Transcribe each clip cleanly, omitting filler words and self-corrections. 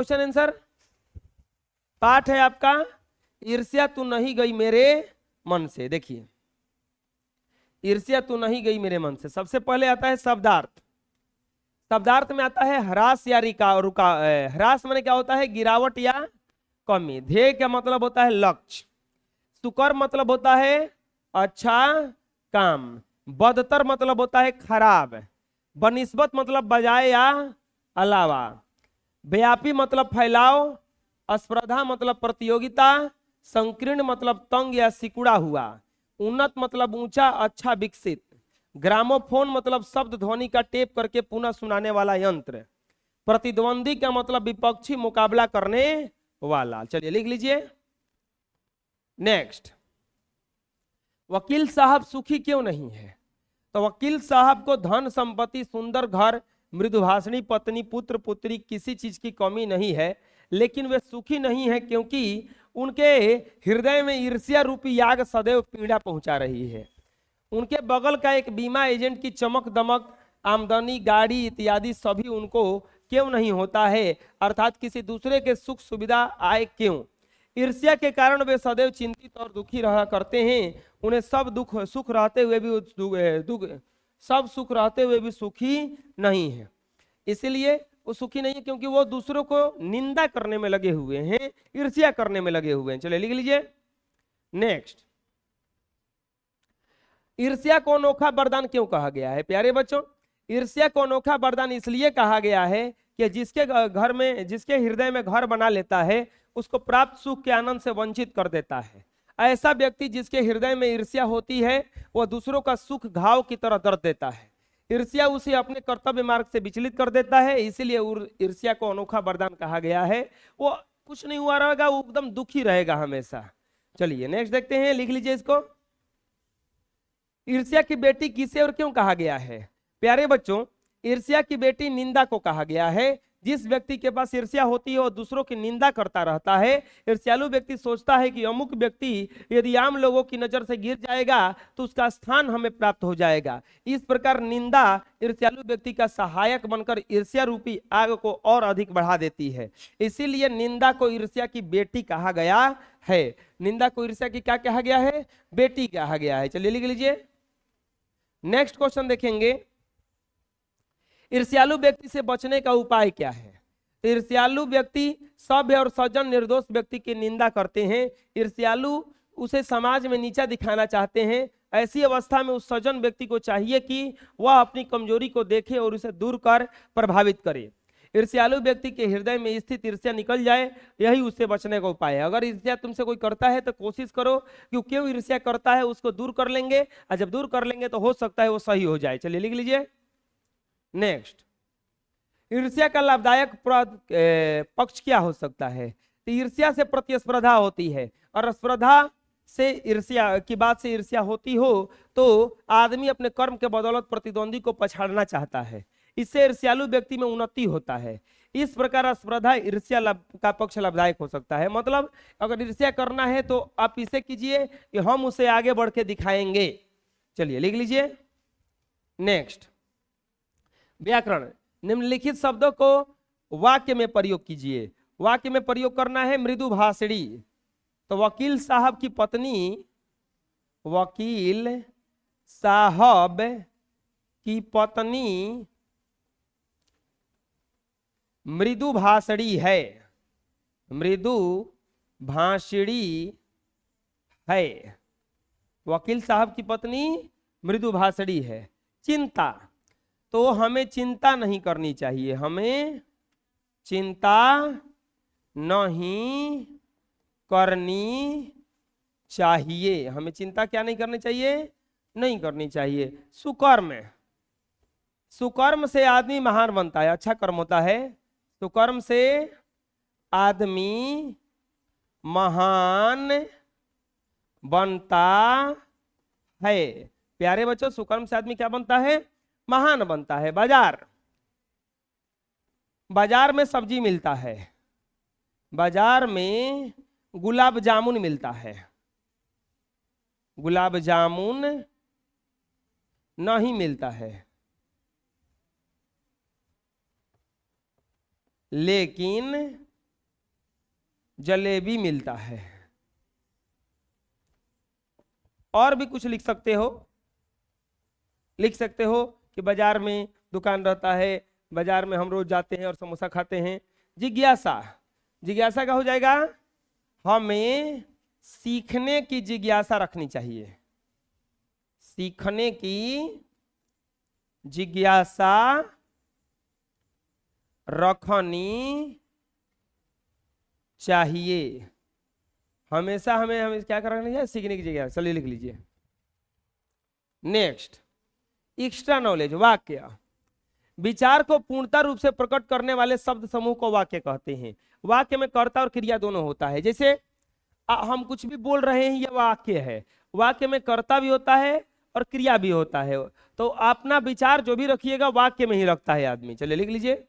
Question answer पाठ है आपका ईर्ष्या तू नहीं गई मेरे मन से। देखिए ईर्ष्या तू नहीं गई मेरे मन से, सबसे पहले आता है शब्दार्थ। शब्दार्थ में आता है ह्रास या रुका। ह्रास माने क्या होता है? गिरावट या कमी। ध्येय का मतलब होता है लक्ष्य। सुकर मतलब होता है अच्छा काम। बदतर मतलब होता है खराब। बनिस्बत मतलब बजाय या अलावा। व्यापी मतलब फैलाव। स्पर्धा मतलब प्रतियोगिता। संकीर्ण मतलब तंग या सिकुड़ा हुआ। उन्नत मतलब ऊंचा अच्छा विकसित। ग्रामोफोन मतलब शब्द ध्वनि का टेप करके पुनः सुनाने वाला यंत्र। प्रतिद्वंदी का मतलब विपक्षी मुकाबला करने वाला। चलिए लिख लीजिए। नेक्स्ट, वकील साहब सुखी क्यों नहीं है? तो वकील साहब को धन संपत्ति, सुंदर घर, मृदुभाषणी पत्नी, पुत्र पुत्री, किसी चीज की कमी नहीं है, लेकिन वे सुखी नहीं है क्योंकि उनके हृदय में ईर्ष्या रूपी याग सदैव पीड़ा पहुंचा रही है। उनके बगल का एक बीमा एजेंट की चमक दमक, आमदनी, गाड़ी इत्यादि सभी उनको क्यों नहीं होता है, अर्थात किसी दूसरे के सुख सुविधा आए क्यों? ईर्ष्या के कारण वे सदैव चिंतित और दुखी रहा करते हैं। उन्हें सब सुख रहते हुए भी सब सुख रहते हुए भी सुखी नहीं है। इसलिए वो सुखी नहीं है क्योंकि वो दूसरों को निंदा करने में लगे हुए हैं, ईर्ष्या करने में लगे हुए हैं। चलिए लिख लीजिए। नेक्स्ट, ईर्ष्या को अनोखा वरदान क्यों कहा गया है? प्यारे बच्चों, ईर्ष्या को अनोखा वरदान इसलिए कहा गया है कि जिसके हृदय में घर बना लेता है उसको प्राप्त सुख के आनंद से वंचित कर देता है। ऐसा व्यक्ति जिसके हृदय में ईर्ष्या होती है वह दूसरों का सुख घाव की तरह दर्द देता है। ईर्ष्या उसे अपने कर्तव्य मार्ग से विचलित कर देता है, इसीलिए ईर्ष्या को अनोखा वरदान कहा गया है। वो कुछ नहीं हुआ रहेगा, वो एकदम दुखी रहेगा हमेशा। चलिए नेक्स्ट देखते हैं, लिख लीजिए इसको। ईर्ष्या की बेटी किसे और क्यों कहा गया है? प्यारे बच्चों, ईर्ष्या की बेटी निंदा को कहा गया है। जिस व्यक्ति के पास ईर्ष्या होती है वो दूसरों की निंदा करता रहता है। ईर्ष्यालु व्यक्ति सोचता है कि अमुक व्यक्ति यदि आम लोगों की नजर से गिर जाएगा तो उसका स्थान हमें प्राप्त हो जाएगा। इस प्रकार निंदा ईर्ष्यालु व्यक्ति का सहायक बनकर ईर्ष्या रूपी आग को और अधिक बढ़ा देती है। इसीलिए निंदा को ईर्ष्या की बेटी कहा गया है। निंदा को ईर्ष्या की क्या कहा गया है? बेटी कहा गया है। चलिए लिख लीजिए। नेक्स्ट क्वेश्चन देखेंगे, ईर्ष्यालु व्यक्ति से बचने का उपाय क्या है? ईर्ष्यालु व्यक्ति सभ्य और सज्जन निर्दोष व्यक्ति की निंदा करते हैं। ईर्ष्यालु उसे समाज में नीचा दिखाना चाहते हैं। ऐसी अवस्था में उस सज्जन व्यक्ति को चाहिए कि वह अपनी कमजोरी को देखे और उसे दूर कर प्रभावित करे। ईर्ष्यालु व्यक्ति के हृदय में स्थित ईर्ष्या निकल जाए, यही उससे बचने का उपाय है। अगर ईर्ष्या तुमसे कोई करता है तो कोशिश करो कि क्यों ईर्ष्या करता है उसको दूर कर लेंगे, और जब दूर कर लेंगे तो हो सकता है वो सही हो जाए। चलिए लिख लीजिए। नेक्स्ट, ईर्ष्या का लाभदायक पक्ष क्या हो सकता है? तो ईर्ष्या से प्रतिस्पर्धा होती है, और स्पर्धा से ईर्ष्या की बात से ईर्ष्या होती हो तो आदमी अपने कर्म के बदौलत प्रतिद्वंदी को पछाड़ना चाहता है। इससे ईर्ष्यालु व्यक्ति में उन्नति होता है। इस प्रकार स्पर्धा ईर्ष्या का पक्ष लाभदायक हो सकता है। मतलब अगर ईर्ष्या करना है तो आप इसे कीजिए कि हम उसे आगे बढ़ के दिखाएंगे। चलिए लिख लीजिए। नेक्स्ट, व्याकरण, निम्नलिखित शब्दों को वाक्य में प्रयोग कीजिए। वाक्य में प्रयोग करना है मृदु भाषणी। तो वकील साहब की पत्नी, वकील साहब की पत्नी मृदु भाषणी है। मृदु भाषणी है। वकील साहब की पत्नी मृदु भाषणी है। चिंता, तो हमें चिंता नहीं करनी चाहिए। हमें चिंता नहीं करनी चाहिए। हमें चिंता क्या नहीं करनी चाहिए? नहीं करनी चाहिए। सुकर्म, सुकर्म से आदमी महान बनता है, अच्छा कर्म होता है। सुकर्म से आदमी महान बनता है। प्यारे बच्चों, सुकर्म से आदमी क्या बनता है? महान बनता है। बाजार, बाजार में सब्जी मिलता है। बाजार में गुलाब जामुन मिलता है। गुलाब जामुन नहीं मिलता है, लेकिन जलेबी मिलता है। और भी कुछ लिख सकते हो, लिख सकते हो कि बाजार में दुकान रहता है, बाजार में हम रोज जाते हैं और समोसा खाते हैं। जिज्ञासा, जिज्ञासा का हो जाएगा हमें सीखने की जिज्ञासा रखनी चाहिए, सीखने की जिज्ञासा रखनी चाहिए। हमेशा हमें क्या करना है, सीखने की जिज्ञासा। चलिए लिख लीजिए। Next, extra knowledge. वाक्य, विचार को पूर्णता रूप से प्रकट करने वाले शब्द समूह को वाक्य कहते हैं। वाक्य में कर्ता और क्रिया दोनों होता है। जैसे हम कुछ भी बोल रहे हैं, यह वाक्य है। वाक्य में कर्ता भी होता है और क्रिया भी होता है। तो अपना विचार जो भी रखिएगा वाक्य में ही रखता है आदमी। चलिए लिख लीजिए।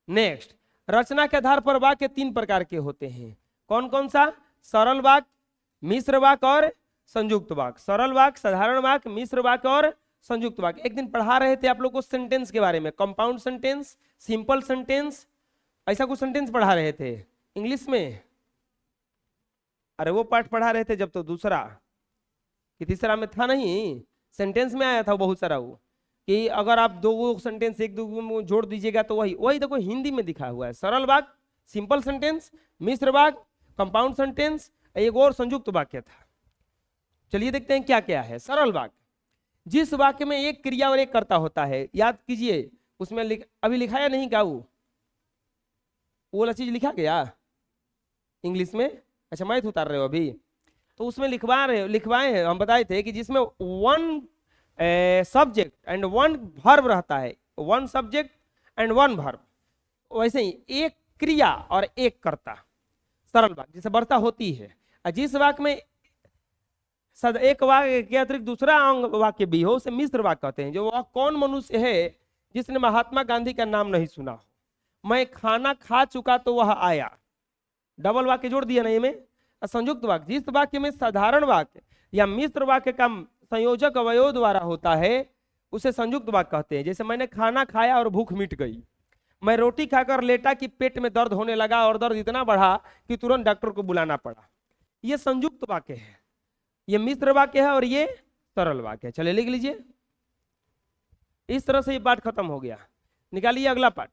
नेक्स्ट, रचना के आधार पर वाक्य 3 प्रकार के होते हैं। कौन कौन सा? सरल वाक्य, मिश्र वाक्य और संयुक्त वाक्य। सरल वाक्य, साधारण वाक्य, मिश्र वाक्य और संयुक्त वाक्य। एक दिन पढ़ा रहे थे आप लोग को सेंटेंस के बारे में, कंपाउंड सेंटेंस, सिंपल सेंटेंस, ऐसा कुछ सेंटेंस पढ़ा रहे थे इंग्लिश में। अरे वो पार्ट पढ़ा रहे थे जब तो दूसरा कि तीसरा में था नहीं, सेंटेंस में आया था बहुत सारा वो, कि अगर आप दो सेंटेंस एक दो में जोड़ दीजिएगा तो वही वही देखो हिंदी में दिखा हुआ है। सरल वाक्य, सिंपल सेंटेंस, मिश्र वाक्य, कंपाउंड सेंटेंस, एक और संयुक्त वाक्य था। चलिए देखते हैं क्या क्या है। सरल वाक्य, जिस वाक्य में एक क्रिया और एक कर्ता होता है। याद कीजिए, उसमें अभी लिखा या नहीं क्या वो वाला चीज लिखा गया इंग्लिश में? अच्छा मैथ उतार रहे हो अभी, तो उसमें लिखवाए हैं। हम बताए थे कि जिसमें 1 सब्जेक्ट एंड 1 वर्ब रहता है, 1 सब्जेक्ट एंड 1 वर्ब, वैसे ही एक क्रिया और एक कर्ता। सरल वाक्य जिसे वर्ता होती है। और जिस वाक्य में एक वाक्य के अतिरिक्त दूसरा अंग वाक्य भी हो, उसे मिश्र वाक्य कहते हैं। जो वह कौन मनुष्य है जिसने महात्मा गांधी का नाम नहीं सुना हो? मैं खाना खा चुका तो वह आया। डबल वाक्य जोड़ दिया नहीं में। संयुक्त वाक्य, जिस वाक्य में साधारण वाक्य या मिश्र वाक्य का संयोजक अवयव द्वारा होता है उसे संयुक्त वाक्य कहते हैं। जैसे मैंने खाना खाया और भूख मिट गई। मैं रोटी खाकर लेटा कि पेट में दर्द होने लगा और दर्द इतना बढ़ा कि तुरंत डॉक्टर को बुलाना पड़ा। यह संयुक्त वाक्य है, ये मिश्र वाक्य है और ये सरल वाक्य है। चलिए लिख लीजिए। इस तरह से ये पाठ खत्म हो गया। निकालिए अगला पाठ।